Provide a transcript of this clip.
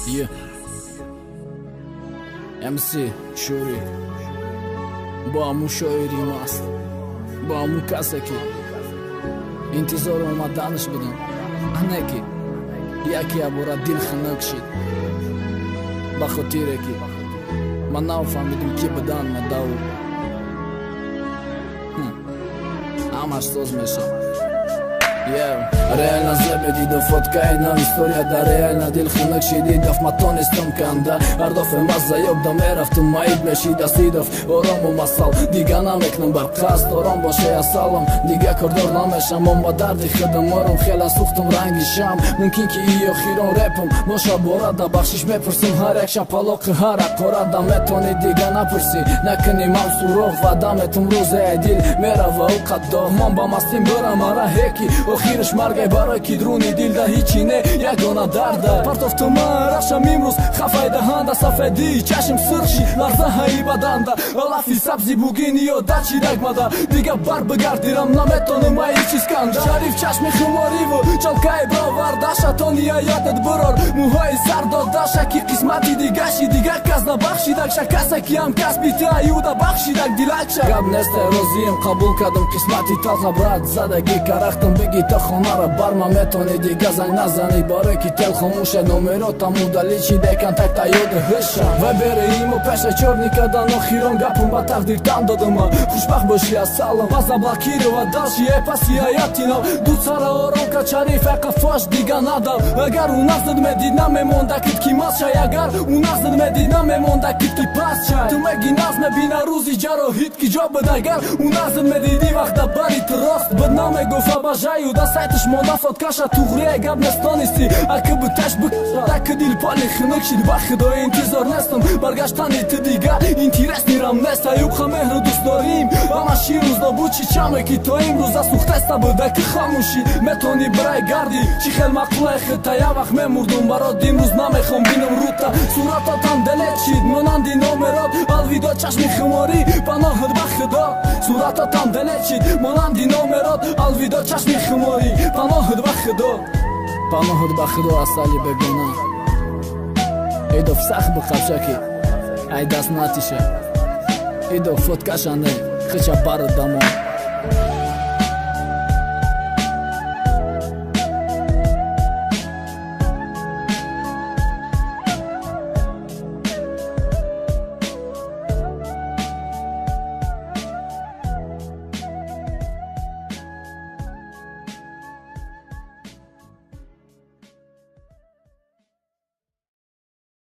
Yeah. MC شوری با همون شاعری ماست، با همون کسی که انتظار اومدنش بدن، نه که یکی ابورا دل خنک شد به خاطره که من نفهمیدم که بدن مداو همش ساز میشه. Реально забедида фотка една история да реально дил хинак шидидав ма тонистам канда ардофе маза ёб да мерафтум маид мешида сидав орому масал дига намекнам бар қаст ором боше асалам дига кордор намешам он ба дарди хидам орум хела сухтум ранги шам мумкин ки и охирон репам боша бора да бахшиш мепурсим ҳар як шапалоқи ҳар ақора да метони дига напурси накуним ам суроғ ва даметум рӯзе дил мерава у қаддоғ ман ба мастим бирам ара ҳеки охираш маргай барои кидруни дил да ҳичи не ягона дарда партофтума рафшам имрӯз хафай даҳанда сафеди чашм сирхши ларзаҳаи баданда лафи сабзи бугини ё дачи дагмада дига бар бигардирам наметонам аи чисканда шариф чашми хумориву чалкаи бровардаша тония ядет бирор мӯҳои сардодаша ки қисмати дигаши дигар кас набахшидаг шакаса ки ҳам касби таюда бахшидаг дилакша гап несте розием қабул кардам қисмати талха брат задаги карахтам беги та хонара барма метони дига занг назани барои ки тел хомӯша номеротам удали чи декан так таёда ҳиша ва береиму пеша чорни кадан охирон гапум ба тақдир там додама хушбахт боши ассалам ба заблокирова далши эпаси ҳаятино дуцара ором качари фақафош дига надам агар у назд медид намемонда кит ки масшай агар у назд медид намемонда кит ки пасчай ту меги наз мебина рӯзи ҷароҳит ки ҷо бад агар у назд медиди вақта бари трост бад намегуфа ба жаю да сайтиш монафот каша туғрия гап нестонисти аки буташ бикаша аки дил пали хинук шид ба худо интизор нестам баргаштани ту дига интерес нирам нест аюбха меҳру дӯст дорим ама ширӯз добучи чаме ки то имрӯз асухтеста буда ки хамӯшӣ метони брай гарди чи хел мақулаи хита явақт мемурдум барот имрӯз намехом бинам рута суратотам делет шид монанди номерот алвидо чашми хуморӣ паноҳат ба худо суратотам делет шид монанди номерот алвидо чашми хуморӣ паноҳат ба худо паноҳат ба худо асали бегона идов сахт бихабшаки ай даст натиша идов фоткашане хича бардамо